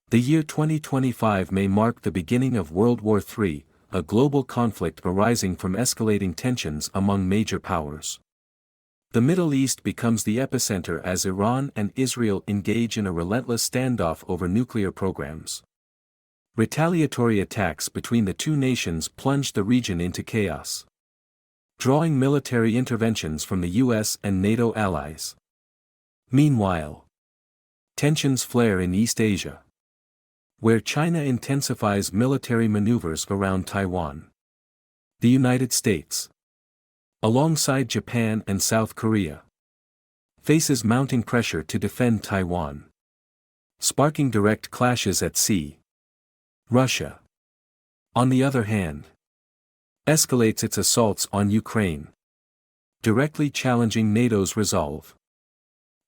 The year 2025 may mark the beginning of World War III, a global conflict arising from escalating tensions among major powers. The Middle East becomes the epicenter as Iran and Israel engage in a relentless standoff over nuclear programs. Retaliatory attacks between the two nations plunge the region into chaos, drawing military interventions from the US and NATO allies. Meanwhile, tensions flare in East Asia, where China intensifies military maneuvers around Taiwan. The United States, alongside Japan and South Korea, faces mounting pressure to defend Taiwan, sparking direct clashes at sea. Russia, on the other hand, escalates its assaults on Ukraine, directly challenging NATO's resolve.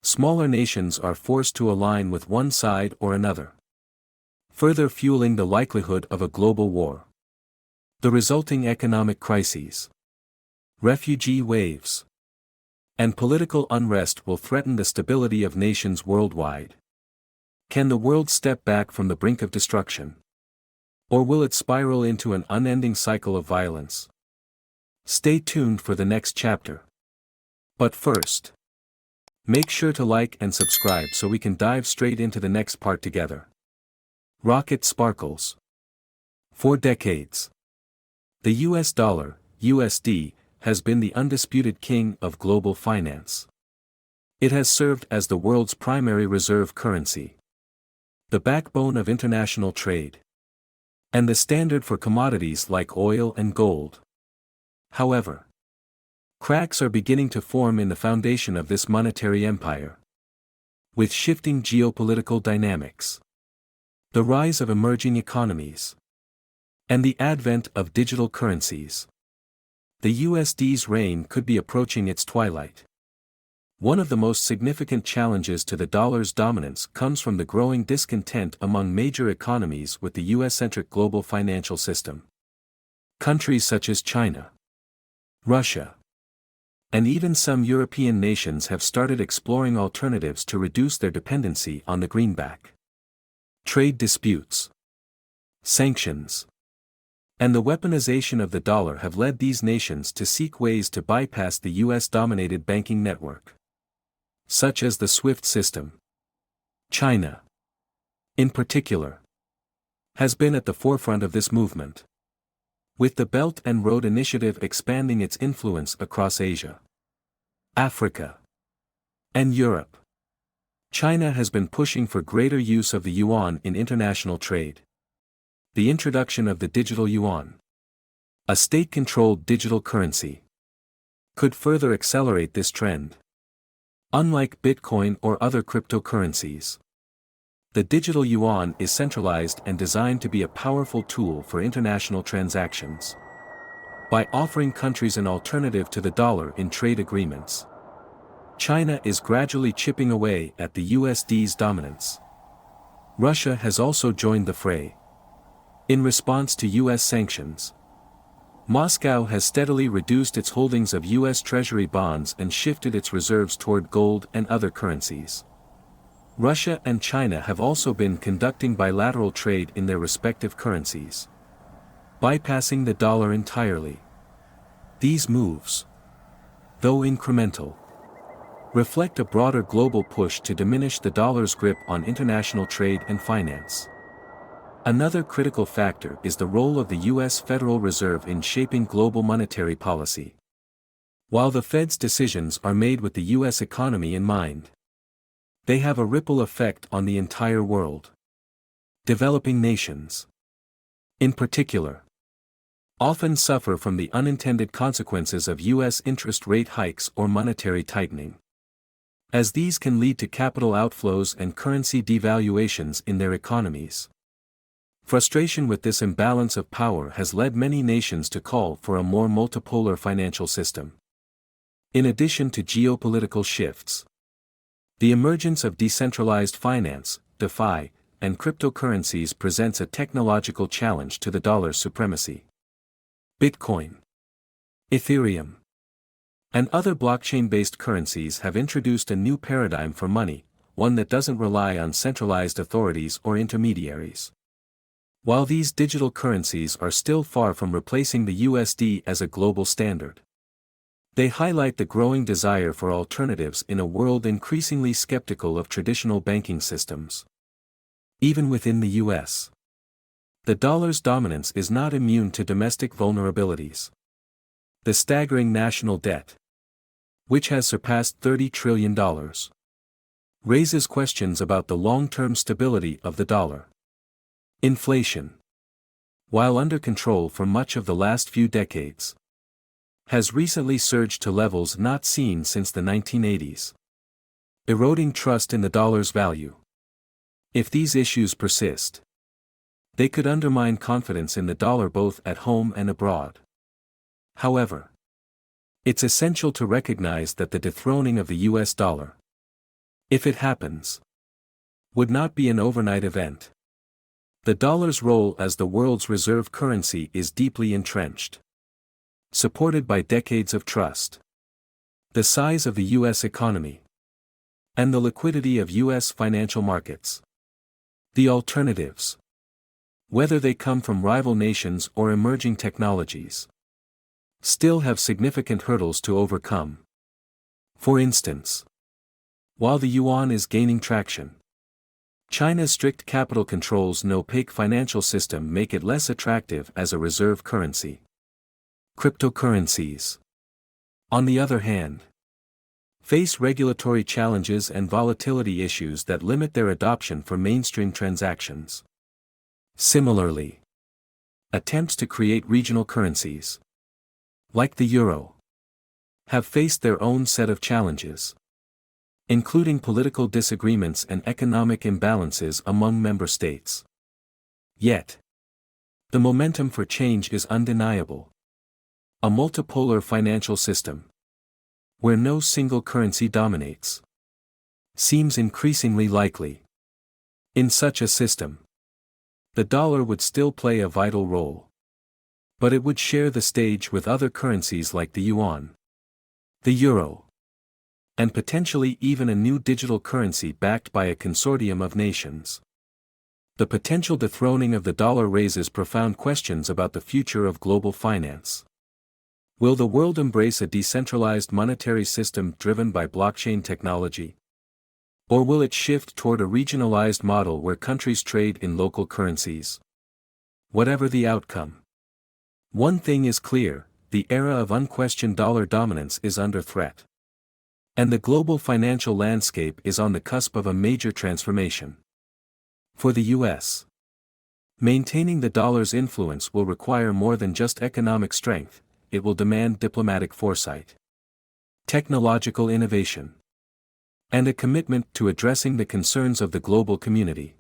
Smaller nations are forced to align with one side or another, further fueling the likelihood of a global war. The resulting economic crises, refugee waves, and political unrest will threaten the stability of nations worldwide. Can the world step back from the brink of destruction? Or will it spiral into an unending cycle of violence? Stay tuned for the next chapter. But first, make sure to like and subscribe so we can dive straight into the next part together. Rocket sparkles. For decades, the US dollar, USD, has been the undisputed king of global finance. It has served as the world's primary reserve currency, the backbone of international trade, and the standard for commodities like oil and gold. However, cracks are beginning to form in the foundation of this monetary empire. With shifting geopolitical dynamics, the rise of emerging economies, and the advent of digital currencies, the USD's reign could be approaching its twilight. One of the most significant challenges to the dollar's dominance comes from the growing discontent among major economies with the US-centric global financial system. Countries such as China, Russia, and even some European nations have started exploring alternatives to reduce their dependency on the greenback. Trade disputes, sanctions, and the weaponization of the dollar have led these nations to seek ways to bypass the US-dominated banking network, such as the SWIFT system. China, in particular, has been at the forefront of this movement, with the Belt and Road Initiative expanding its influence across Asia, Africa, and Europe. China has been pushing for greater use of the yuan in international trade. The introduction of the digital yuan, a state-controlled digital currency, could further accelerate this trend. Unlike Bitcoin or other cryptocurrencies, the digital yuan is centralized and designed to be a powerful tool for international transactions. By offering countries an alternative to the dollar in trade agreements, China is gradually chipping away at the USD's dominance. Russia has also joined the fray. In response to US sanctions, Moscow has steadily reduced its holdings of US Treasury bonds and shifted its reserves toward gold and other currencies. Russia and China have also been conducting bilateral trade in their respective currencies, bypassing the dollar entirely. These moves, though incremental, reflect a broader global push to diminish the dollar's grip on international trade and finance. Another critical factor is the role of the US Federal Reserve in shaping global monetary policy. While the Fed's decisions are made with the US economy in mind, they have a ripple effect on the entire world. Developing nations, in particular, often suffer from the unintended consequences of US interest rate hikes or monetary tightening, as these can lead to capital outflows and currency devaluations in their economies. Frustration with this imbalance of power has led many nations to call for a more multipolar financial system. In addition to geopolitical shifts, the emergence of decentralized finance, DeFi, and cryptocurrencies presents a technological challenge to the dollar's supremacy. Bitcoin, Ethereum, and other blockchain-based currencies have introduced a new paradigm for money, one that doesn't rely on centralized authorities or intermediaries. While these digital currencies are still far from replacing the USD as a global standard, they highlight the growing desire for alternatives in a world increasingly skeptical of traditional banking systems. Even within the US, the dollar's dominance is not immune to domestic vulnerabilities. The staggering national debt, which has surpassed $30 trillion, raises questions about the long-term stability of the dollar. Inflation, while under control for much of the last few decades, has recently surged to levels not seen since the 1980s, eroding trust in the dollar's value. If these issues persist, they could undermine confidence in the dollar both at home and abroad. However, it's essential to recognize that the dethroning of the US dollar, if it happens, would not be an overnight event. The dollar's role as the world's reserve currency is deeply entrenched, supported by decades of trust. The size of the US economy, and the liquidity of US financial markets. The alternatives, whether they come from rival nations or emerging technologies, still have significant hurdles to overcome. For instance, while the yuan is gaining traction, China's strict capital controls and opaque financial system make it less attractive as a reserve currency. Cryptocurrencies, on the other hand, face regulatory challenges and volatility issues that limit their adoption for mainstream transactions. Similarly, attempts to create regional currencies, like the euro, have faced their own set of challenges, including political disagreements and economic imbalances among member states. Yet, the momentum for change is undeniable. A multipolar financial system, where no single currency dominates, seems increasingly likely. In such a system, the dollar would still play a vital role, but it would share the stage with other currencies like the yuan, the euro, and potentially even a new digital currency backed by a consortium of nations. The potential dethroning of the dollar raises profound questions about the future of global finance. Will the world embrace a decentralized monetary system driven by blockchain technology? Or will it shift toward a regionalized model where countries trade in local currencies? Whatever the outcome, one thing is clear: the era of unquestioned dollar dominance is under threat. And the global financial landscape is on the cusp of a major transformation. For the US, maintaining the dollar's influence will require more than just economic strength. It will demand diplomatic foresight, technological innovation, and a commitment to addressing the concerns of the global community.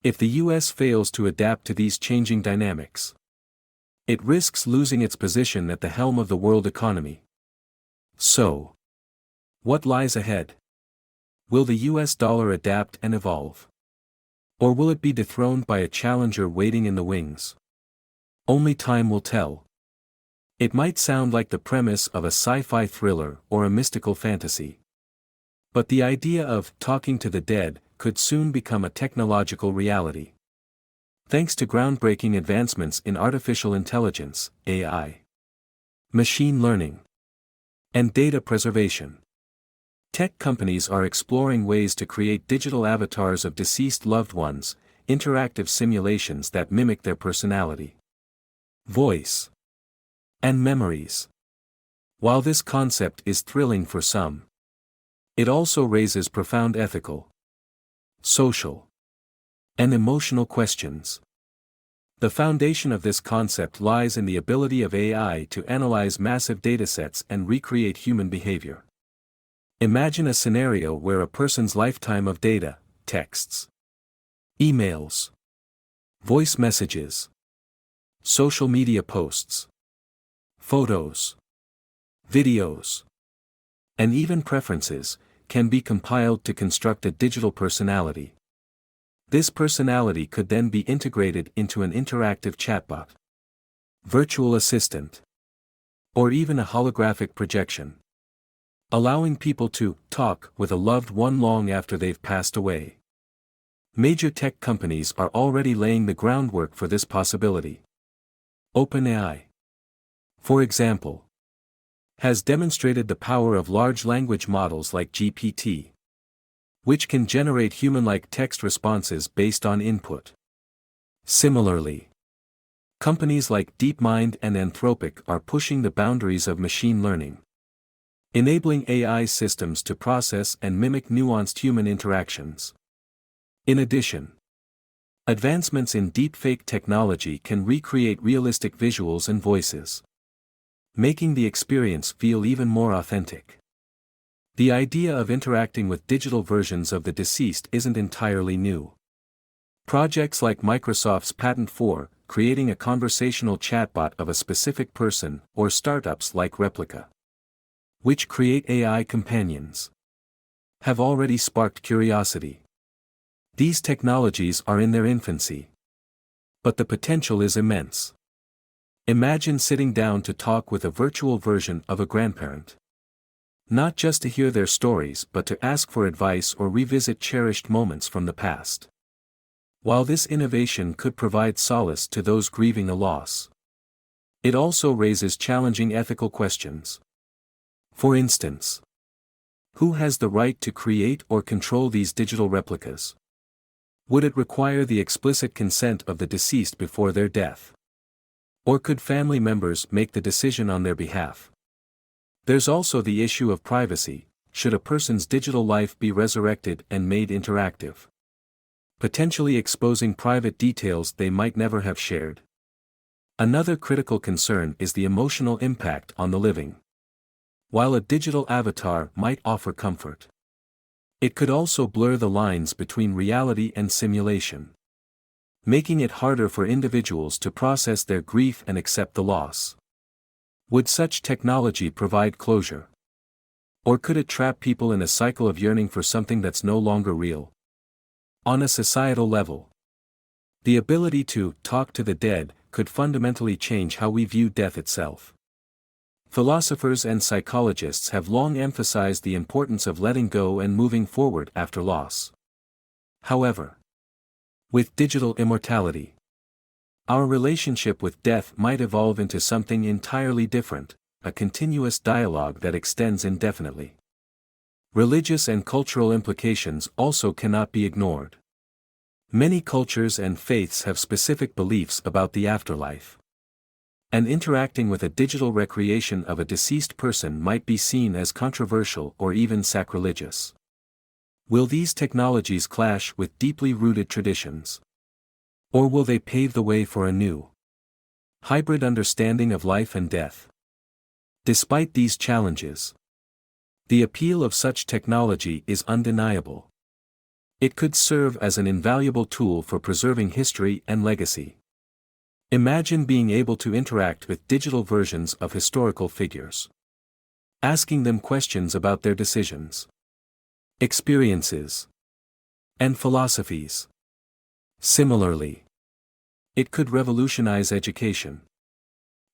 If the US fails to adapt to these changing dynamics, it risks losing its position at the helm of the world economy. So, what lies ahead? Will the US dollar adapt and evolve? Or will it be dethroned by a challenger waiting in the wings? Only time will tell. It might sound like the premise of a sci-fi thriller or a mystical fantasy. But the idea of talking to the dead could soon become a technological reality. Thanks to groundbreaking advancements in artificial intelligence, AI, machine learning, and data preservation, tech companies are exploring ways to create digital avatars of deceased loved ones, interactive simulations that mimic their personality, voice, and memories. While this concept is thrilling for some, it also raises profound ethical, social, and emotional questions. The foundation of this concept lies in the ability of AI to analyze massive datasets and recreate human behavior. Imagine a scenario where a person's lifetime of data, texts, emails, voice messages, social media posts, photos, videos, and even preferences, can be compiled to construct a digital personality. This personality could then be integrated into an interactive chatbot, virtual assistant, or even a holographic projection. allowing people to talk with a loved one long after they've passed away. Major tech companies are already laying the groundwork for this possibility. OpenAI, for example, has demonstrated the power of large language models like GPT, which can generate human-like text responses based on input. Similarly, companies like DeepMind and Anthropic are pushing the boundaries of machine learning, enabling AI systems to process and mimic nuanced human interactions. In addition, advancements in deepfake technology can recreate realistic visuals and voices, making the experience feel even more authentic. The idea of interacting with digital versions of the deceased isn't entirely new. Projects like Microsoft's patent for creating a conversational chatbot of a specific person, or startups like Replica, which create AI companions, have already sparked curiosity. These technologies are in their infancy, but the potential is immense. Imagine sitting down to talk with a virtual version of a grandparent. Not just to hear their stories but to ask for advice or revisit cherished moments from the past. While this innovation could provide solace to those grieving a loss, it also raises challenging ethical questions. For instance, who has the right to create or control these digital replicas? Would it require the explicit consent of the deceased before their death? Or could family members make the decision on their behalf? There's also the issue of privacy. Should a person's digital life be resurrected and made interactive, potentially exposing private details they might never have shared? Another critical concern is the emotional impact on the living. While a digital avatar might offer comfort, it could also blur the lines between reality and simulation, making it harder for individuals to process their grief and accept the loss. Would such technology provide closure? Or could it trap people in a cycle of yearning for something that's no longer real? On a societal level, the ability to talk to the dead could fundamentally change how we view death itself. Philosophers and psychologists have long emphasized the importance of letting go and moving forward after loss. However, with digital immortality, our relationship with death might evolve into something entirely different, a continuous dialogue that extends indefinitely. Religious and cultural implications also cannot be ignored. Many cultures and faiths have specific beliefs about the afterlife, and interacting with a digital recreation of a deceased person might be seen as controversial or even sacrilegious. Will these technologies clash with deeply rooted traditions? Or will they pave the way for a new, hybrid understanding of life and death? Despite these challenges, the appeal of such technology is undeniable. It could serve as an invaluable tool for preserving history and legacy. Imagine being able to interact with digital versions of historical figures, asking them questions about their decisions, experiences, and philosophies. Similarly, it could revolutionize education,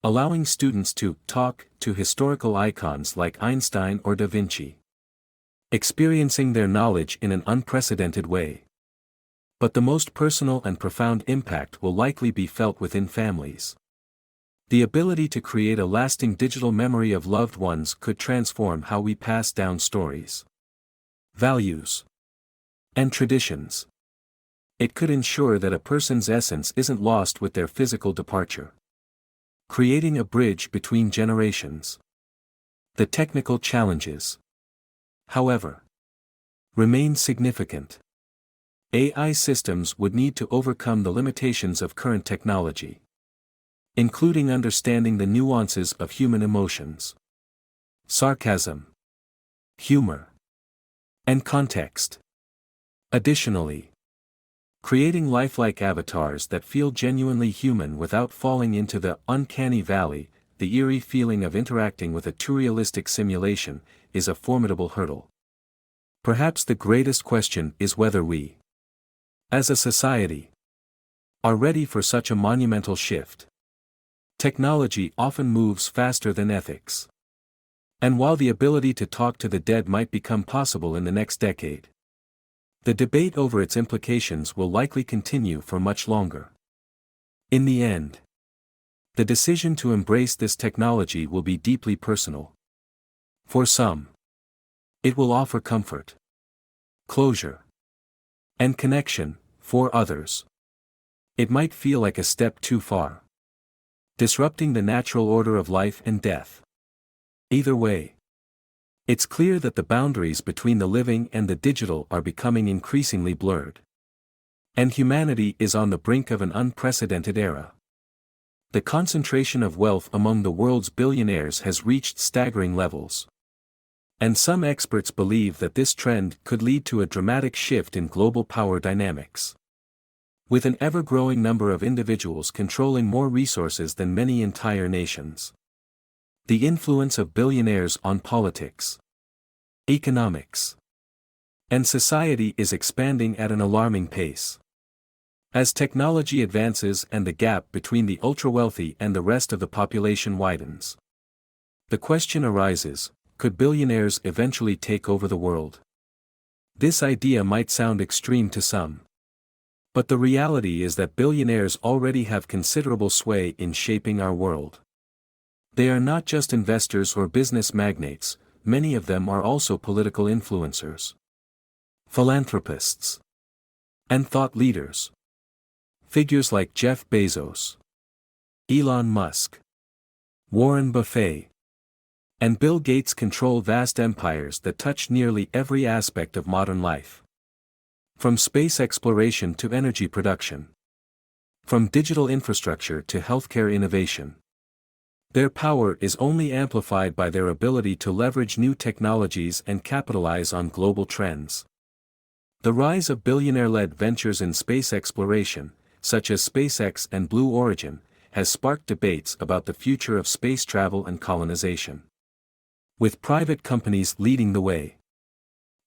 allowing students to talk to historical icons like Einstein or Da Vinci, experiencing their knowledge in an unprecedented way. But the most personal and profound impact will likely be felt within families. The ability to create a lasting digital memory of loved ones could transform how we pass down stories, values, and traditions. It could ensure that a person's essence isn't lost with their physical departure, creating a bridge between generations. The technical challenges, however, remain significant. AI systems would need to overcome the limitations of current technology, including understanding the nuances of human emotions, sarcasm, humor, and context. Additionally, creating lifelike avatars that feel genuinely human without falling into the uncanny valley, the eerie feeling of interacting with a too realistic simulation, is a formidable hurdle. Perhaps the greatest question is whether we, as a society, are ready for such a monumental shift. Technology often moves faster than ethics, And while the ability to talk to the dead might become possible in the next decade, the debate over its implications will likely continue for much longer. In the end, the decision to embrace this technology will be deeply personal. For some, it will offer comfort, closure, and connection. For others, it might feel like a step too far, disrupting the natural order of life and death. Either way, it's clear that the boundaries between the living and the digital are becoming increasingly blurred. And humanity is on the brink of an unprecedented era. The concentration of wealth among the world's billionaires has reached staggering levels. And some experts believe that this trend could lead to a dramatic shift in global power dynamics. With an ever-growing number of individuals controlling more resources than many entire nations, the influence of billionaires on politics, economics, and society is expanding at an alarming pace. As technology advances and the gap between the ultra-wealthy and the rest of the population widens, the question arises, could billionaires eventually take over the world? This idea might sound extreme to some, but the reality is that billionaires already have considerable sway in shaping our world. They are not just investors or business magnates, many of them are also political influencers, philanthropists, and thought leaders. Figures like Jeff Bezos, Elon Musk, Warren Buffett, and Bill Gates control vast empires that touch nearly every aspect of modern life. From space exploration to energy production, from digital infrastructure to healthcare innovation, their power is only amplified by their ability to leverage new technologies and capitalize on global trends. The rise of billionaire-led ventures in space exploration, such as SpaceX and Blue Origin, has sparked debates about the future of space travel and colonization. With private companies leading the way,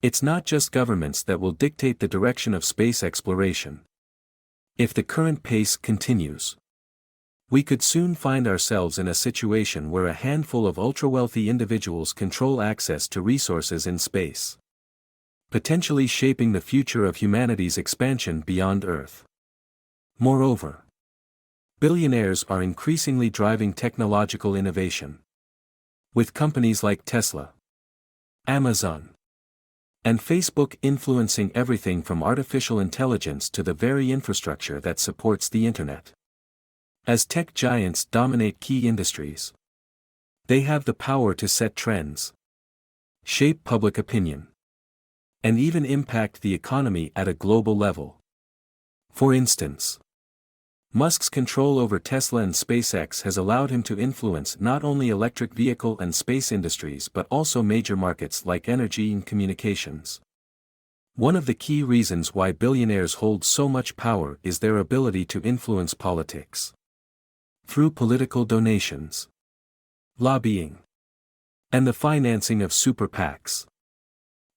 it's not just governments that will dictate the direction of space exploration. If the current pace continues, we could soon find ourselves in a situation where a handful of ultra-wealthy individuals control access to resources in space, potentially shaping the future of humanity's expansion beyond Earth. Moreover, billionaires are increasingly driving technological innovation, with companies like Tesla, Amazon, and Facebook influencing everything from artificial intelligence to the very infrastructure that supports the internet. As tech giants dominate key industries, they have the power to set trends, shape public opinion, and even impact the economy at a global level. For instance, Musk's control over Tesla and SpaceX has allowed him to influence not only electric vehicle and space industries but also major markets like energy and communications. One of the key reasons why billionaires hold so much power is their ability to influence politics. Through political donations, lobbying, and the financing of super PACs,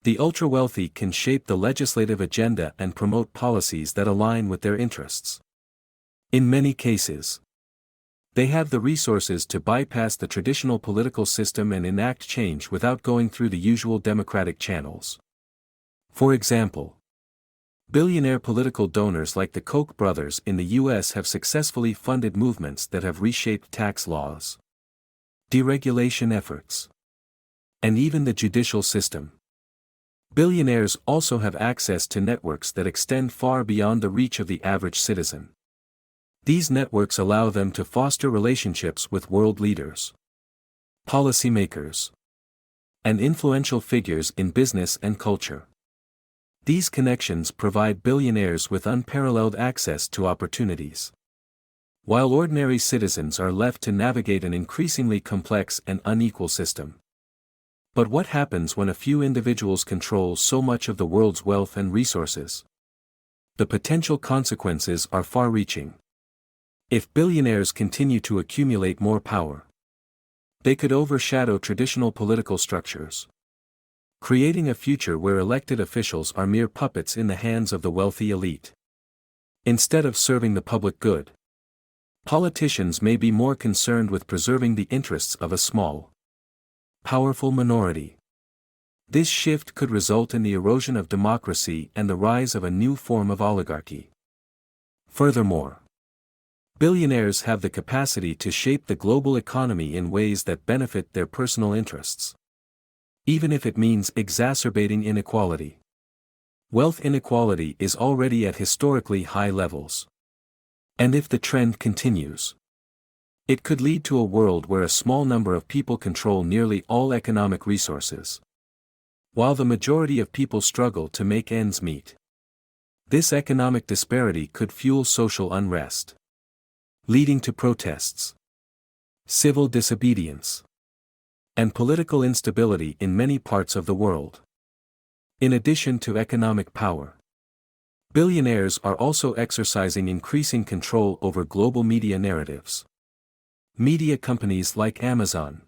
the ultra-wealthy can shape the legislative agenda and promote policies that align with their interests. In many cases, they have the resources to bypass the traditional political system and enact change without going through the usual democratic channels. For example, billionaire political donors like the Koch brothers in the US have successfully funded movements that have reshaped tax laws, deregulation efforts, and even the judicial system. Billionaires also have access to networks that extend far beyond the reach of the average citizen. These networks allow them to foster relationships with world leaders, policymakers, and influential figures in business and culture. These connections provide billionaires with unparalleled access to opportunities, while ordinary citizens are left to navigate an increasingly complex and unequal system. But what happens when a few individuals control so much of the world's wealth and resources? The potential consequences are far-reaching. If billionaires continue to accumulate more power, they could overshadow traditional political structures, creating a future where elected officials are mere puppets in the hands of the wealthy elite. Instead of serving the public good, politicians may be more concerned with preserving the interests of a small, powerful minority. This shift could result in the erosion of democracy and the rise of a new form of oligarchy. Furthermore, billionaires have the capacity to shape the global economy in ways that benefit their personal interests, even if it means exacerbating inequality. Wealth inequality is already at historically high levels. And if the trend continues, it could lead to a world where a small number of people control nearly all economic resources, while the majority of people struggle to make ends meet. This economic disparity could fuel social unrest, leading to protests, civil disobedience, and political instability in many parts of the world. In addition to economic power, billionaires are also exercising increasing control over global media narratives. Media companies like Amazon,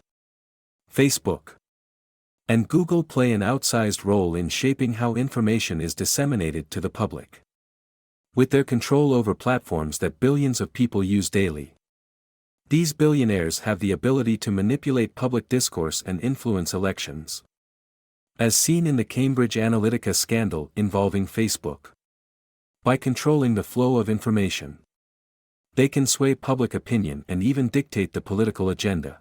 Facebook, and Google play an outsized role in shaping how information is disseminated to the public. With their control over platforms that billions of people use daily, these billionaires have the ability to manipulate public discourse and influence elections. As seen in the Cambridge Analytica scandal involving Facebook. By controlling the flow of information, they can sway public opinion and even dictate the political agenda,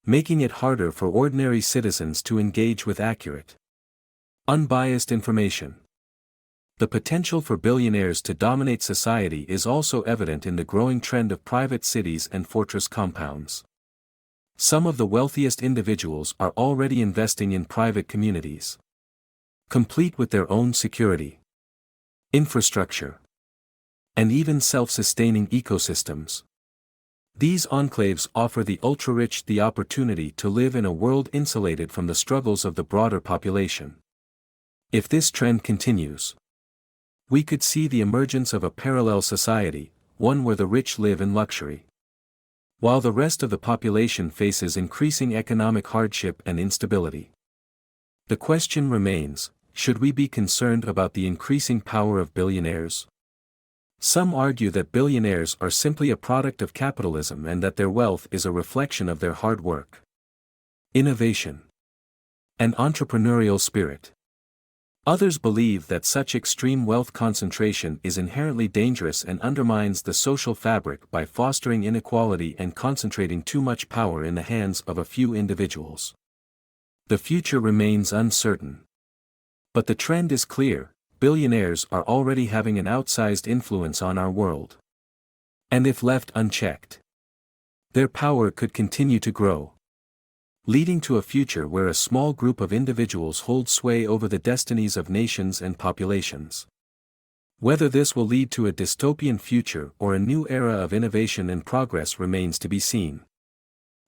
making it harder for ordinary citizens to engage with accurate, unbiased information. The potential for billionaires to dominate society is also evident in the growing trend of private cities and fortress compounds. Some of the wealthiest individuals are already investing in private communities, complete with their own security, infrastructure, and even self-sustaining ecosystems. These enclaves offer the ultra-rich the opportunity to live in a world insulated from the struggles of the broader population. If this trend continues, we could see the emergence of a parallel society, one where the rich live in luxury, while the rest of the population faces increasing economic hardship and instability. The question remains, should we be concerned about the increasing power of billionaires? Some argue that billionaires are simply a product of capitalism and that their wealth is a reflection of their hard work, innovation, and entrepreneurial spirit. Others believe that such extreme wealth concentration is inherently dangerous and undermines the social fabric by fostering inequality and concentrating too much power in the hands of a few individuals. The future remains uncertain. But the trend is clear. Billionaires are already having an outsized influence on our world. And if left unchecked, their power could continue to grow, leading to a future where a small group of individuals hold sway over the destinies of nations and populations. Whether this will lead to a dystopian future or a new era of innovation and progress remains to be seen.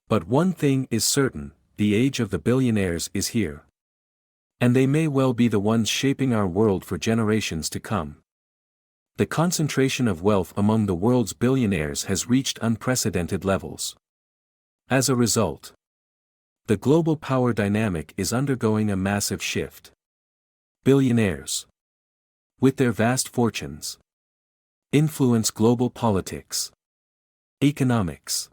But one thing is certain, the age of the billionaires is here. And they may well be the ones shaping our world for generations to come. The concentration of wealth among the world's billionaires has reached unprecedented levels. As a result, the global power dynamic is undergoing a massive shift. Billionaires, with their vast fortunes, influence global politics, economics,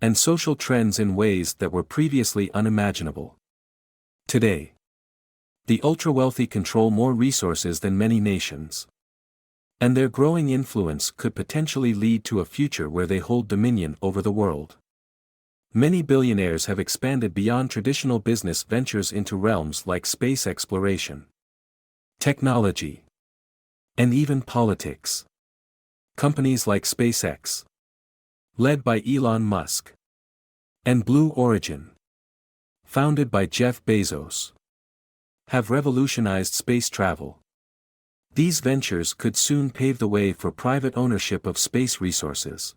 and social trends in ways that were previously unimaginable. Today, the ultra-wealthy control more resources than many nations. And their growing influence could potentially lead to a future where they hold dominion over the world. Many billionaires have expanded beyond traditional business ventures into realms like space exploration, technology, and even politics. Companies like SpaceX, led by Elon Musk, and Blue Origin, founded by Jeff Bezos, have revolutionized space travel. These ventures could soon pave the way for private ownership of space resources,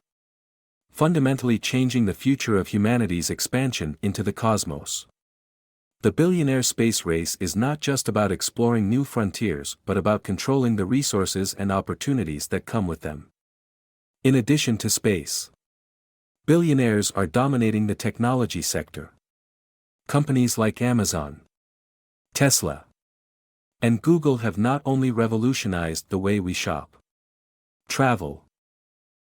fundamentally changing the future of humanity's expansion into the cosmos. The billionaire space race is not just about exploring new frontiers but about controlling the resources and opportunities that come with them. In addition to space, billionaires are dominating the technology sector. Companies like Amazon, Tesla, and Google have not only revolutionized the way we shop, travel,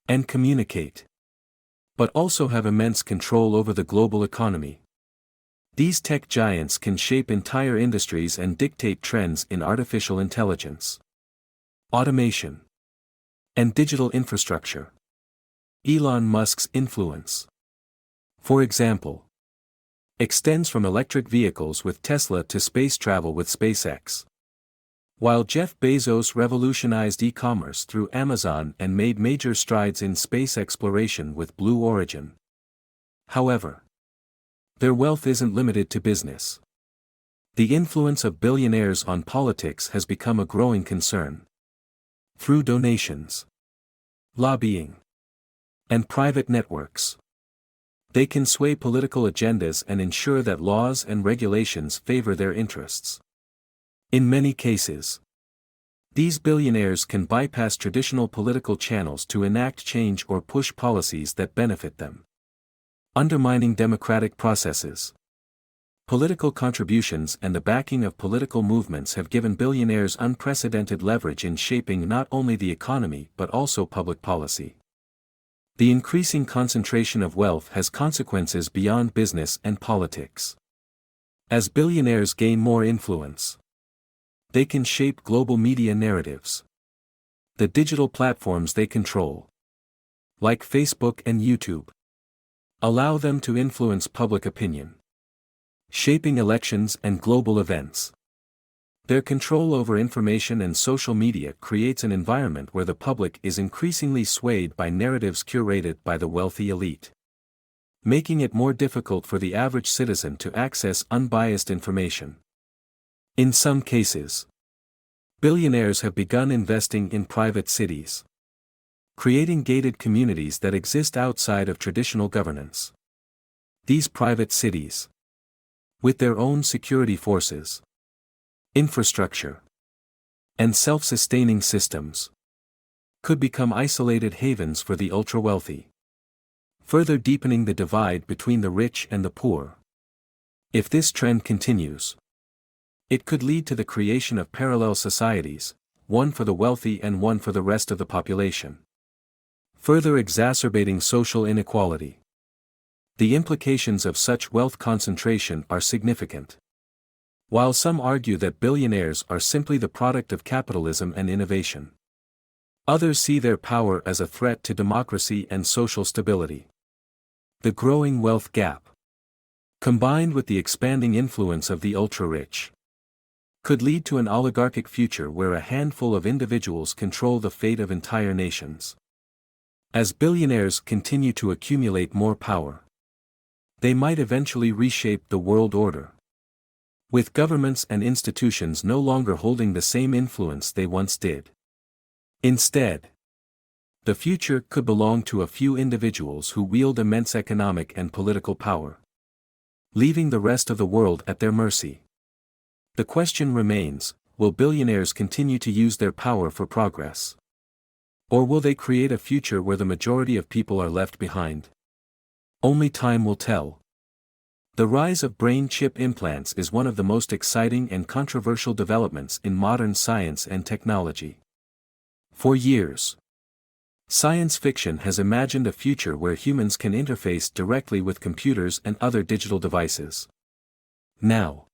and communicate, but also have immense control over the global economy. These tech giants can shape entire industries and dictate trends in artificial intelligence, automation, and digital infrastructure. Elon Musk's influence, for example, extends from electric vehicles with Tesla to space travel with SpaceX. While Jeff Bezos revolutionized e-commerce through Amazon and made major strides in space exploration with Blue Origin. However, their wealth isn't limited to business. The influence of billionaires on politics has become a growing concern. Through donations, lobbying, and private networks, they can sway political agendas and ensure that laws and regulations favor their interests. In many cases, these billionaires can bypass traditional political channels to enact change or push policies that benefit them, undermining democratic processes. Political contributions and the backing of political movements have given billionaires unprecedented leverage in shaping not only the economy but also public policy. The increasing concentration of wealth has consequences beyond business and politics. As billionaires gain more influence, they can shape global media narratives. The digital platforms they control, like Facebook and YouTube, allow them to influence public opinion, shaping elections and global events. Their control over information and social media creates an environment where the public is increasingly swayed by narratives curated by the wealthy elite, making it more difficult for the average citizen to access unbiased information. In some cases, billionaires have begun investing in private cities, creating gated communities that exist outside of traditional governance. These private cities, with their own security forces, infrastructure, and self-sustaining systems, could become isolated havens for the ultra-wealthy, further deepening the divide between the rich and the poor. If this trend continues, it could lead to the creation of parallel societies, one for the wealthy and one for the rest of the population, further exacerbating social inequality. The implications of such wealth concentration are significant. While some argue that billionaires are simply the product of capitalism and innovation, others see their power as a threat to democracy and social stability. The growing wealth gap, combined with the expanding influence of the ultra-rich, could lead to an oligarchic future where a handful of individuals control the fate of entire nations. As billionaires continue to accumulate more power, they might eventually reshape the world order, with governments and institutions no longer holding the same influence they once did. Instead, the future could belong to a few individuals who wield immense economic and political power, leaving the rest of the world at their mercy. The question remains, will billionaires continue to use their power for progress? Or will they create a future where the majority of people are left behind? Only time will tell. The rise of brain chip implants is one of the most exciting and controversial developments in modern science and technology. For years, science fiction has imagined a future where humans can interface directly with computers and other digital devices. Now,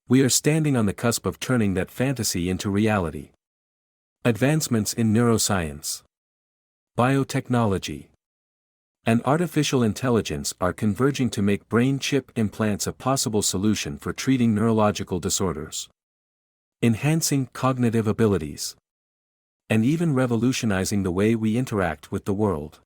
we are standing on the cusp of turning that fantasy into reality. Advancements in neuroscience, biotechnology, and artificial intelligence are converging to make brain chip implants a possible solution for treating neurological disorders, enhancing cognitive abilities, and even revolutionizing the way we interact with the world.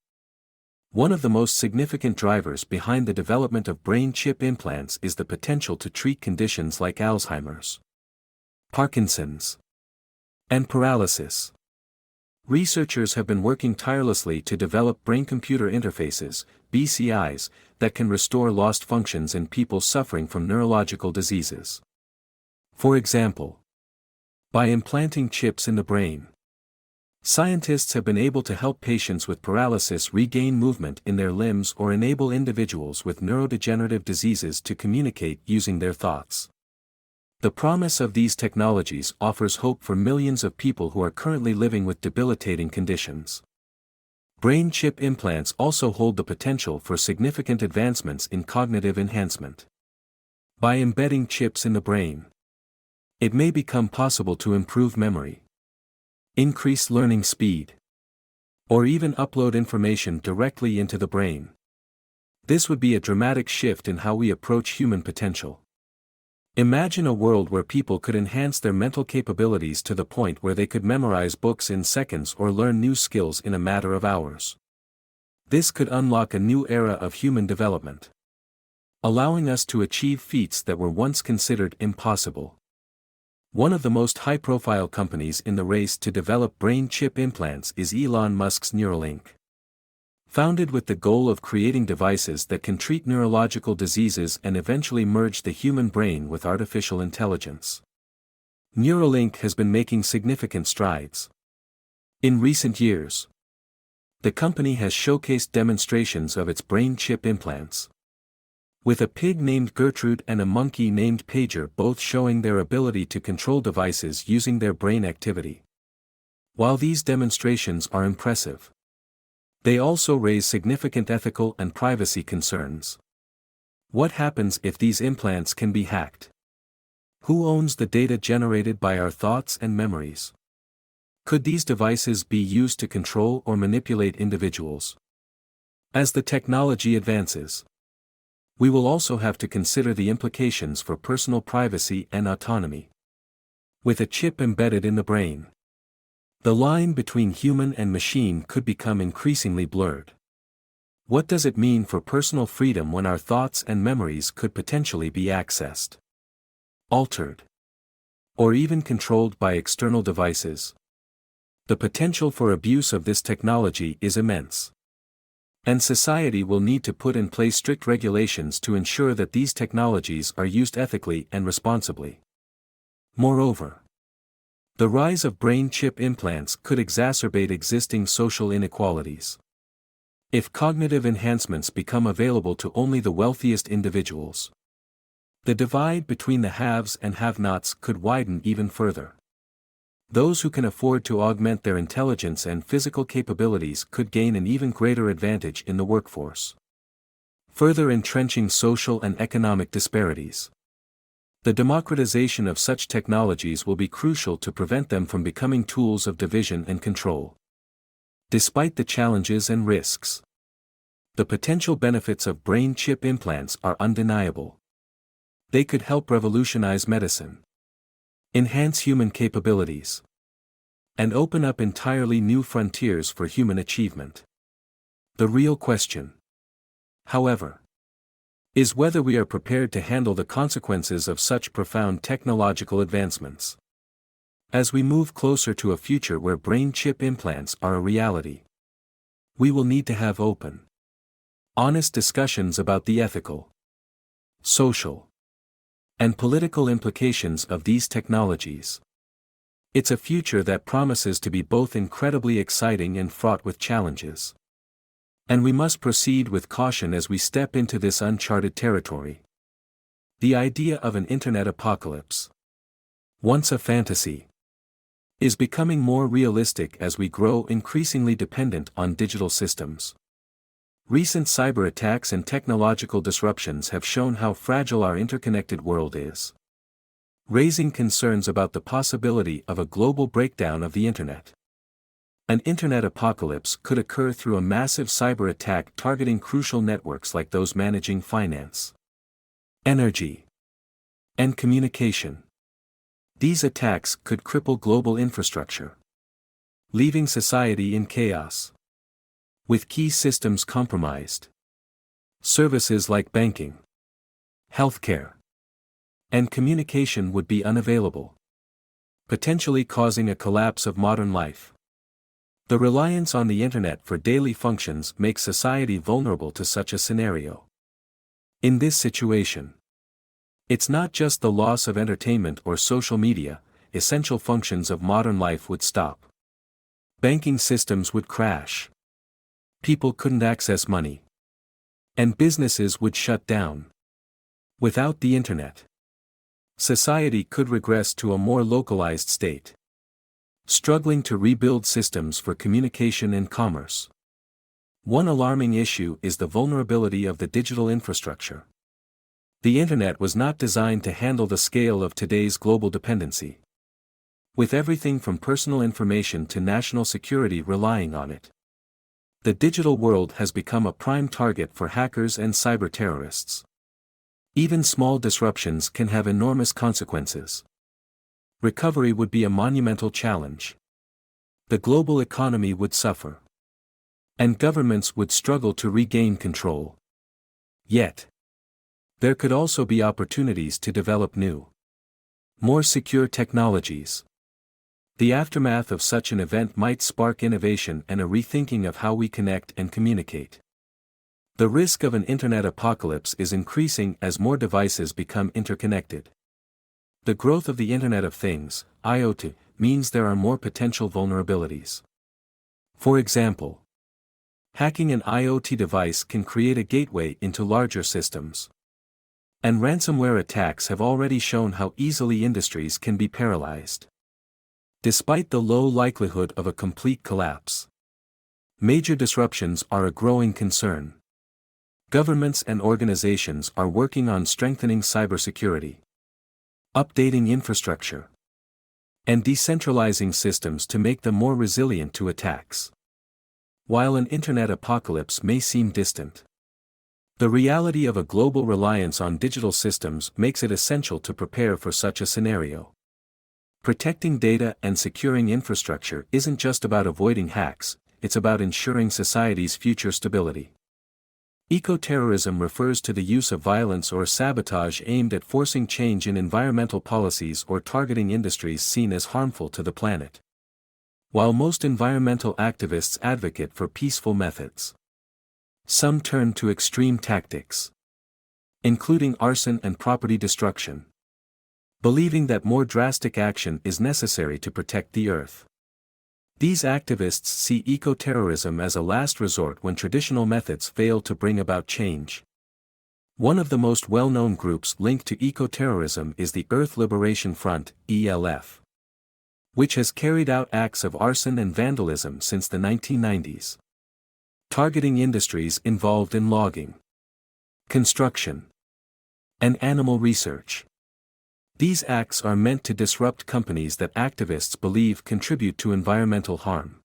One of the most significant drivers behind the development of brain chip implants is the potential to treat conditions like Alzheimer's, Parkinson's, and paralysis. Researchers have been working tirelessly to develop brain-computer interfaces, BCIs, that can restore lost functions in people suffering from neurological diseases. For example, by implanting chips in the brain, scientists have been able to help patients with paralysis regain movement in their limbs or enable individuals with neurodegenerative diseases to communicate using their thoughts. The promise of these technologies offers hope for millions of people who are currently living with debilitating conditions. Brain chip implants also hold the potential for significant advancements in cognitive enhancement. By embedding chips in the brain, it may become possible to improve memory, increase learning speed, or even upload information directly into the brain. This would be a dramatic shift in how we approach human potential. Imagine a world where people could enhance their mental capabilities to the point where they could memorize books in seconds or learn new skills in a matter of hours. This could unlock a new era of human development, allowing us to achieve feats that were once considered impossible. One of the most high-profile companies in the race to develop brain chip implants is Elon Musk's Neuralink. Founded with the goal of creating devices that can treat neurological diseases and eventually merge the human brain with artificial intelligence, Neuralink has been making significant strides. In recent years, the company has showcased demonstrations of its brain chip implants, with a pig named Gertrude and a monkey named Pager both showing their ability to control devices using their brain activity. While these demonstrations are impressive, they also raise significant ethical and privacy concerns. What happens if these implants can be hacked? Who owns the data generated by our thoughts and memories? Could these devices be used to control or manipulate individuals? As the technology advances, we will also have to consider the implications for personal privacy and autonomy. With a chip embedded in the brain, the line between human and machine could become increasingly blurred. What does it mean for personal freedom when our thoughts and memories could potentially be accessed, altered, or even controlled by external devices? The potential for abuse of this technology is immense, and society will need to put in place strict regulations to ensure that these technologies are used ethically and responsibly. Moreover, the rise of brain chip implants could exacerbate existing social inequalities. If cognitive enhancements become available to only the wealthiest individuals, the divide between the haves and have-nots could widen even further. Those who can afford to augment their intelligence and physical capabilities could gain an even greater advantage in the workforce, further entrenching social and economic disparities. The democratization of such technologies will be crucial to prevent them from becoming tools of division and control. Despite the challenges and risks, the potential benefits of brain chip implants are undeniable. They could help revolutionize medicine, enhance human capabilities, and open up entirely new frontiers for human achievement. The real question, however, is whether we are prepared to handle the consequences of such profound technological advancements. As we move closer to a future where brain chip implants are a reality, we will need to have open, honest discussions about the ethical, social, and political implications of these technologies. It's a future that promises to be both incredibly exciting and fraught with challenges. And we must proceed with caution as we step into this uncharted territory. The idea of an internet apocalypse, once a fantasy, is becoming more realistic as we grow increasingly dependent on digital systems. Recent cyber attacks and technological disruptions have shown how fragile our interconnected world is, raising concerns about the possibility of a global breakdown of the internet. An internet apocalypse could occur through a massive cyber attack targeting crucial networks like those managing finance, energy, and communication. These attacks could cripple global infrastructure, leaving society in chaos, with key systems compromised. Services like banking, healthcare, and communication would be unavailable, potentially causing a collapse of modern life. The reliance on the internet for daily functions makes society vulnerable to such a scenario. In this situation, it's not just the loss of entertainment or social media, essential functions of modern life would stop. Banking systems would crash. People couldn't access money. And businesses would shut down. Without the internet, society could regress to a more localized state, struggling to rebuild systems for communication and commerce. One alarming issue is the vulnerability of the digital infrastructure. The internet was not designed to handle the scale of today's global dependency. With everything from personal information to national security relying on it, the digital world has become a prime target for hackers and cyber terrorists. Even small disruptions can have enormous consequences. Recovery would be a monumental challenge. The global economy would suffer, and governments would struggle to regain control. Yet, there could also be opportunities to develop new, more secure technologies. The aftermath of such an event might spark innovation and a rethinking of how we connect and communicate. The risk of an internet apocalypse is increasing as more devices become interconnected. The growth of the Internet of Things, IoT, means there are more potential vulnerabilities. For example, hacking an IoT device can create a gateway into larger systems. And ransomware attacks have already shown how easily industries can be paralyzed. Despite the low likelihood of a complete collapse, major disruptions are a growing concern. Governments and organizations are working on strengthening cybersecurity, updating infrastructure, and decentralizing systems to make them more resilient to attacks. While an internet apocalypse may seem distant, the reality of a global reliance on digital systems makes it essential to prepare for such a scenario. Protecting data and securing infrastructure isn't just about avoiding hacks, it's about ensuring society's future stability. Eco-terrorism refers to the use of violence or sabotage aimed at forcing change in environmental policies or targeting industries seen as harmful to the planet. While most environmental activists advocate for peaceful methods, some turn to extreme tactics, including arson and property destruction, believing that more drastic action is necessary to protect the Earth. These activists see eco-terrorism as a last resort when traditional methods fail to bring about change. One of the most well-known groups linked to eco-terrorism is the Earth Liberation Front, ELF, which has carried out acts of arson and vandalism since the 1990s, targeting industries involved in logging, construction, and animal research. These acts are meant to disrupt companies that activists believe contribute to environmental harm.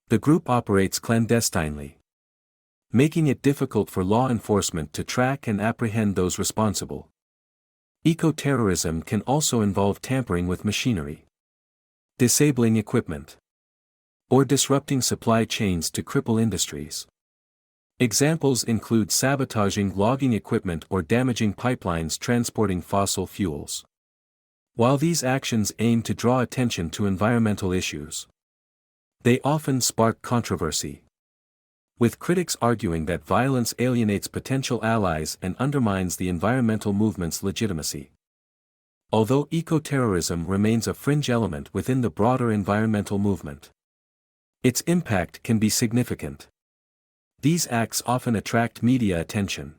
The group operates clandestinely, making it difficult for law enforcement to track and apprehend those responsible. Eco-terrorism can also involve tampering with machinery, disabling equipment, or disrupting supply chains to cripple industries. Examples include sabotaging logging equipment or damaging pipelines transporting fossil fuels. While these actions aim to draw attention to environmental issues, they often spark controversy, with critics arguing that violence alienates potential allies and undermines the environmental movement's legitimacy. Although eco-terrorism remains a fringe element within the broader environmental movement, its impact can be significant. These acts often attract media attention,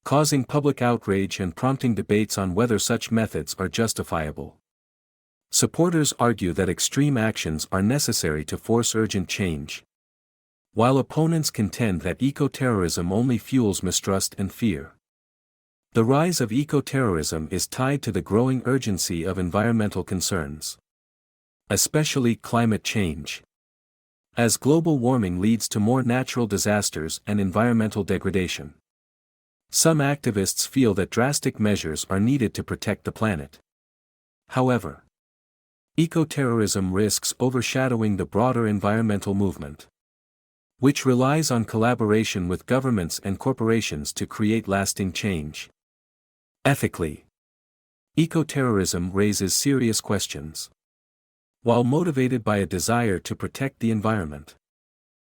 causing public outrage and prompting debates on whether such methods are justifiable. Supporters argue that extreme actions are necessary to force urgent change, while opponents contend that eco-terrorism only fuels mistrust and fear. The rise of eco-terrorism is tied to the growing urgency of environmental concerns, especially climate change. As global warming leads to more natural disasters and environmental degradation, some activists feel that drastic measures are needed to protect the planet. However, eco-terrorism risks overshadowing the broader environmental movement, which relies on collaboration with governments and corporations to create lasting change. Ethically, eco-terrorism raises serious questions. While motivated by a desire to protect the environment,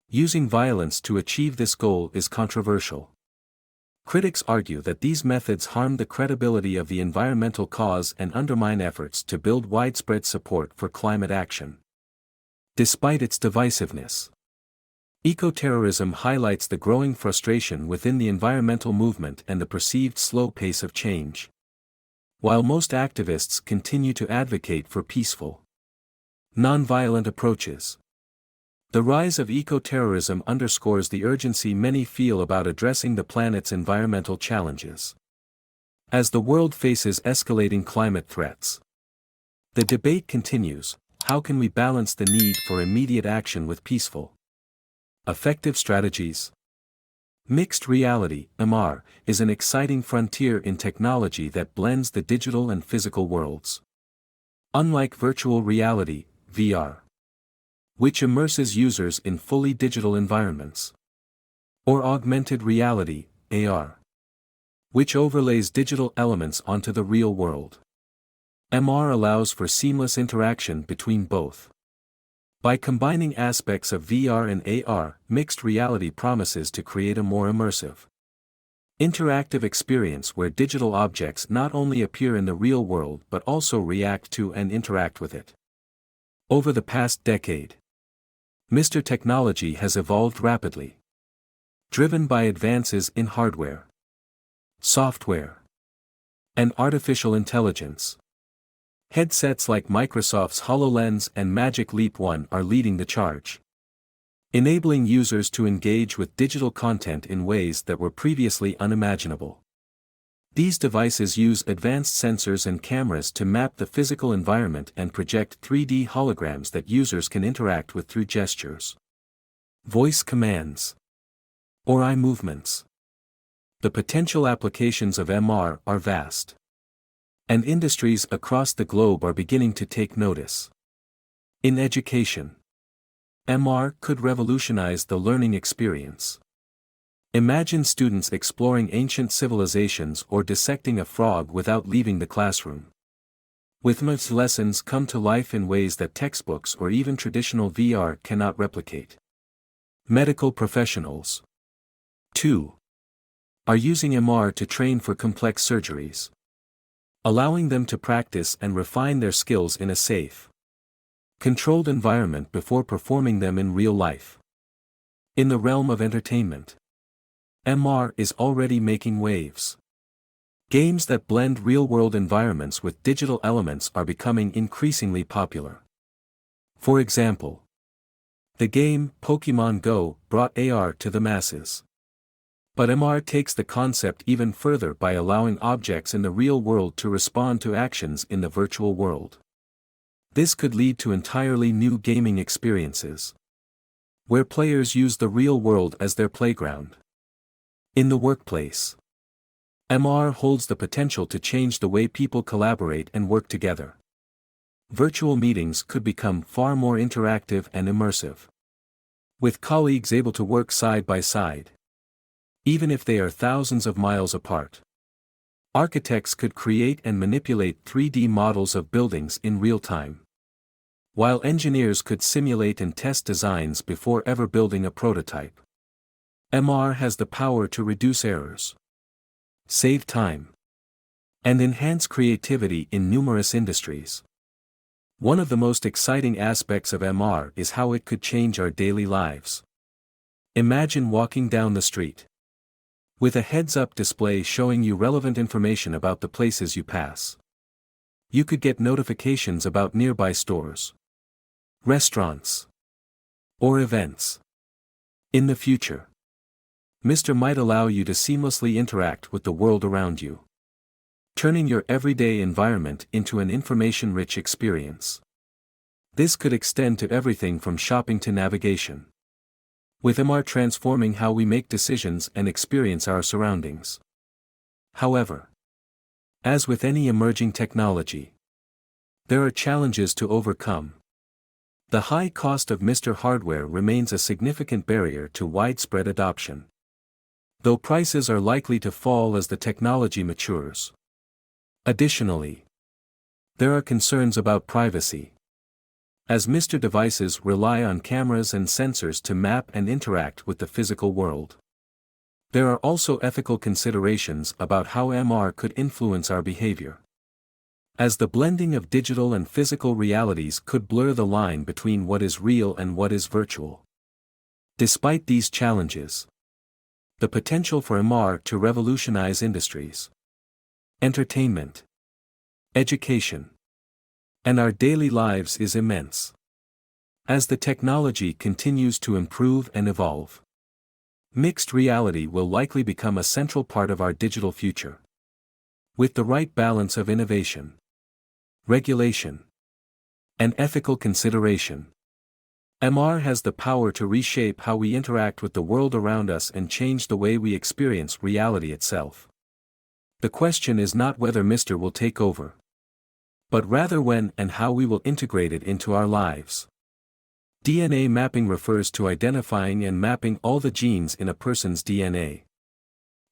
using violence to achieve this goal is controversial. Critics argue that these methods harm the credibility of the environmental cause and undermine efforts to build widespread support for climate action. Despite its divisiveness, eco-terrorism highlights the growing frustration within the environmental movement and the perceived slow pace of change. While most activists continue to advocate for peaceful, nonviolent approaches, the rise of eco-terrorism underscores the urgency many feel about addressing the planet's environmental challenges. As the world faces escalating climate threats, the debate continues: how can we balance the need for immediate action with peaceful, effective strategies? Mixed reality, MR, is an exciting frontier in technology that blends the digital and physical worlds. Unlike virtual reality, VR, which immerses users in fully digital environments, or augmented reality, AR, which overlays digital elements onto the real world, MR allows for seamless interaction between both. By combining aspects of VR and AR, mixed reality promises to create a more immersive, interactive experience where digital objects not only appear in the real world but also react to and interact with it. Over the past decade, Mr. Technology has evolved rapidly, driven by advances in hardware, software, and artificial intelligence. Headsets like Microsoft's HoloLens and Magic Leap 1 are leading the charge, enabling users to engage with digital content in ways that were previously unimaginable. These devices use advanced sensors and cameras to map the physical environment and project 3D holograms that users can interact with through gestures, voice commands, or eye movements. The potential applications of MR are vast, and industries across the globe are beginning to take notice. In education, MR could revolutionize the learning experience. Imagine students exploring ancient civilizations or dissecting a frog without leaving the classroom. With most lessons come to life in ways that textbooks or even traditional VR cannot replicate. Medical professionals, too, are using MR to train for complex surgeries, allowing them to practice and refine their skills in a safe, controlled environment before performing them in real life. In the realm of entertainment, MR is already making waves. Games that blend real-world environments with digital elements are becoming increasingly popular. For example, the game Pokémon Go brought AR to the masses. But MR takes the concept even further by allowing objects in the real world to respond to actions in the virtual world. This could lead to entirely new gaming experiences, where players use the real world as their playground. In the workplace, MR holds the potential to change the way people collaborate and work together. Virtual meetings could become far more interactive and immersive, with colleagues able to work side by side, even if they are thousands of miles apart. Architects could create and manipulate 3D models of buildings in real time, while engineers could simulate and test designs before ever building a prototype. MR has the power to reduce errors, save time, and enhance creativity in numerous industries. One of the most exciting aspects of MR is how it could change our daily lives. Imagine walking down the street with a heads-up display showing you relevant information about the places you pass. You could get notifications about nearby stores, restaurants, or events. In the future, Mr. might allow you to seamlessly interact with the world around you, turning your everyday environment into an information-rich experience. This could extend to everything from shopping to navigation, with MR transforming how we make decisions and experience our surroundings. However, as with any emerging technology, there are challenges to overcome. The high cost of Mr. hardware remains a significant barrier to widespread adoption, though prices are likely to fall as the technology matures. Additionally, there are concerns about privacy, as Mr. devices rely on cameras and sensors to map and interact with the physical world. There are also ethical considerations about how MR could influence our behavior, as the blending of digital and physical realities could blur the line between what is real and what is virtual. Despite these challenges, the potential for MR to revolutionize industries, entertainment, education, and our daily lives is immense. As the technology continues to improve and evolve, mixed reality will likely become a central part of our digital future. With the right balance of innovation, regulation, and ethical consideration, MR has the power to reshape how we interact with the world around us and change the way we experience reality itself. The question is not whether Mr. will take over, but rather when and how we will integrate it into our lives. DNA mapping refers to identifying and mapping all the genes in a person's DNA.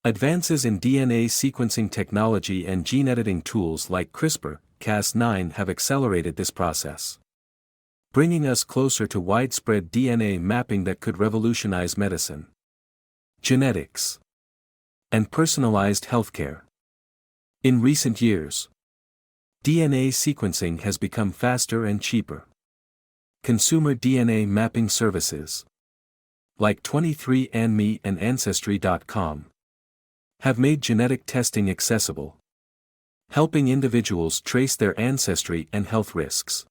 Advances in DNA sequencing technology and gene editing tools like CRISPR-Cas9 have accelerated this process, bringing us closer to widespread DNA mapping that could revolutionize medicine, genetics, and personalized healthcare. In recent years, DNA sequencing has become faster and cheaper. Consumer DNA mapping services, like 23andMe and Ancestry.com, have made genetic testing accessible, helping individuals trace their ancestry and health risks.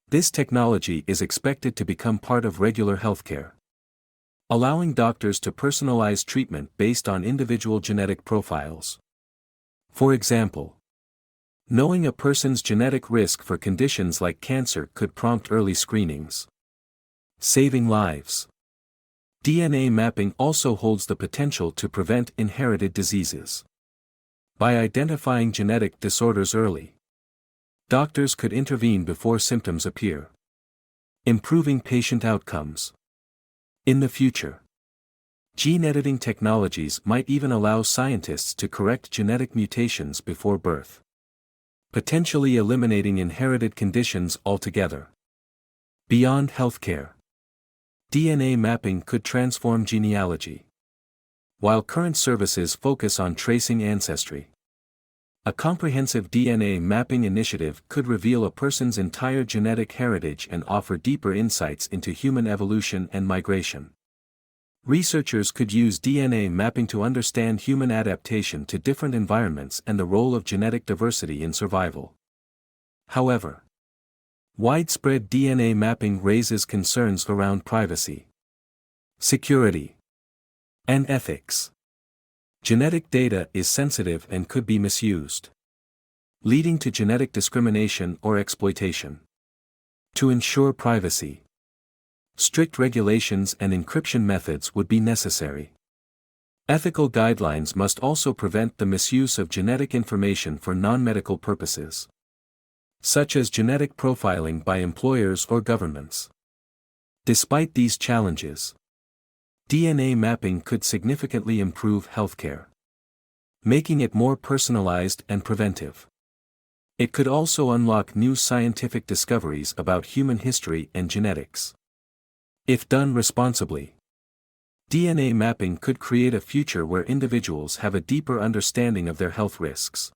This technology is expected to become part of regular healthcare, allowing doctors to personalize treatment based on individual genetic profiles. For example, knowing a person's genetic risk for conditions like cancer could prompt early screenings, saving lives. DNA mapping also holds the potential to prevent inherited diseases. By identifying genetic disorders early, doctors could intervene before symptoms appear, improving patient outcomes. In the future, gene editing technologies might even allow scientists to correct genetic mutations before birth, potentially eliminating inherited conditions altogether. Beyond healthcare, DNA mapping could transform genealogy. While current services focus on tracing ancestry, a comprehensive DNA mapping initiative could reveal a person's entire genetic heritage and offer deeper insights into human evolution and migration. Researchers could use DNA mapping to understand human adaptation to different environments and the role of genetic diversity in survival. However, widespread DNA mapping raises concerns around privacy, security, and ethics. Genetic data is sensitive and could be misused, leading to genetic discrimination or exploitation. To ensure privacy, strict regulations and encryption methods would be necessary. Ethical guidelines must also prevent the misuse of genetic information for non-medical purposes, such as genetic profiling by employers or governments. Despite these challenges, DNA mapping could significantly improve healthcare, making it more personalized and preventive. It could also unlock new scientific discoveries about human history and genetics. If done responsibly, DNA mapping could create a future where individuals have a deeper understanding of their health risks,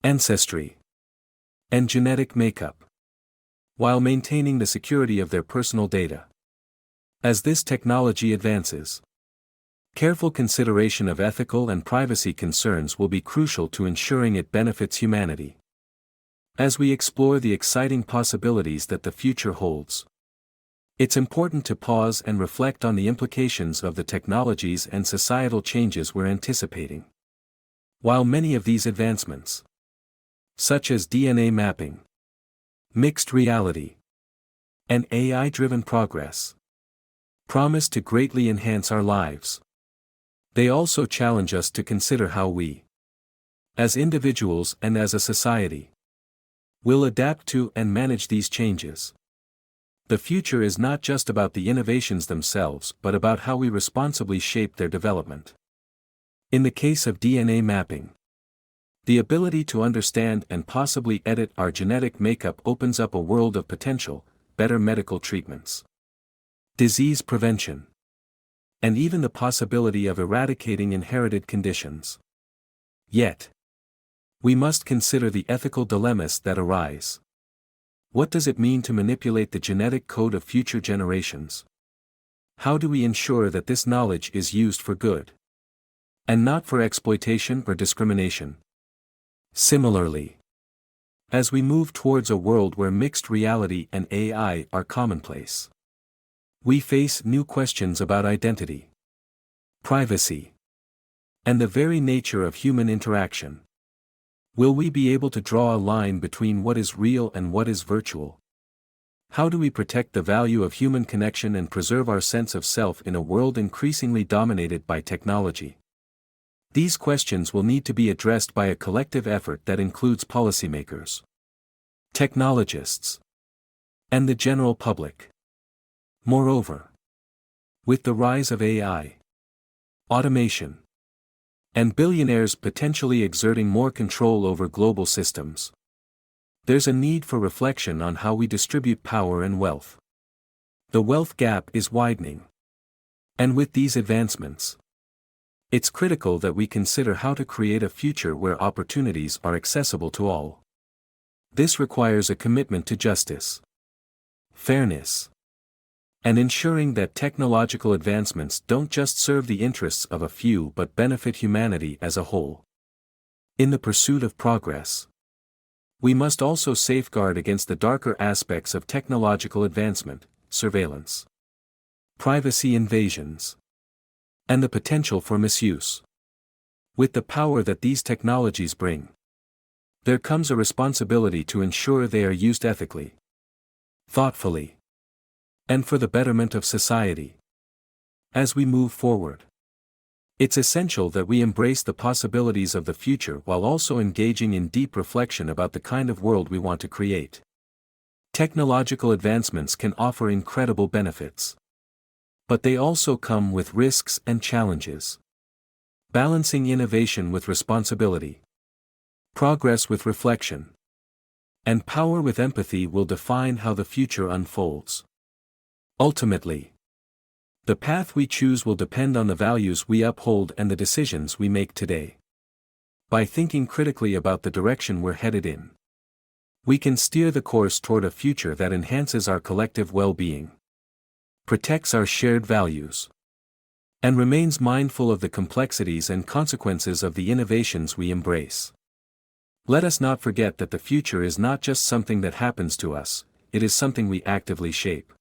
ancestry, and genetic makeup, while maintaining the security of their personal data. As this technology advances, careful consideration of ethical and privacy concerns will be crucial to ensuring it benefits humanity. As we explore the exciting possibilities that the future holds, it's important to pause and reflect on the implications of the technologies and societal changes we're anticipating. While many of these advancements, such as DNA mapping, mixed reality, and AI-driven progress, promise to greatly enhance our lives, they also challenge us to consider how we, as individuals and as a society, will adapt to and manage these changes. The future is not just about the innovations themselves but about how we responsibly shape their development. In the case of DNA mapping, the ability to understand and possibly edit our genetic makeup opens up a world of potential, better medical treatments, disease prevention, and even the possibility of eradicating inherited conditions. Yet, we must consider the ethical dilemmas that arise. What does it mean to manipulate the genetic code of future generations? How do we ensure that this knowledge is used for good, and not for exploitation or discrimination? Similarly, as we move towards a world where mixed reality and AI are commonplace, we face new questions about identity, privacy, and the very nature of human interaction. Will we be able to draw a line between what is real and what is virtual? How do we protect the value of human connection and preserve our sense of self in a world increasingly dominated by technology? These questions will need to be addressed by a collective effort that includes policymakers, technologists, and the general public. Moreover, with the rise of AI, automation, and billionaires potentially exerting more control over global systems, there's a need for reflection on how we distribute power and wealth. The wealth gap is widening. And with these advancements, it's critical that we consider how to create a future where opportunities are accessible to all. This requires a commitment to justice, fairness, and ensuring that technological advancements don't just serve the interests of a few but benefit humanity as a whole. In the pursuit of progress, we must also safeguard against the darker aspects of technological advancement, surveillance, privacy invasions, and the potential for misuse. With the power that these technologies bring, there comes a responsibility to ensure they are used ethically, thoughtfully, and for the betterment of society. As we move forward, it's essential that we embrace the possibilities of the future while also engaging in deep reflection about the kind of world we want to create. Technological advancements can offer incredible benefits, but they also come with risks and challenges. Balancing innovation with responsibility, progress with reflection, and power with empathy will define how the future unfolds. Ultimately, the path we choose will depend on the values we uphold and the decisions we make today. By thinking critically about the direction we're headed in, we can steer the course toward a future that enhances our collective well-being, protects our shared values, and remains mindful of the complexities and consequences of the innovations we embrace. Let us not forget that the future is not just something that happens to us, it is something we actively shape.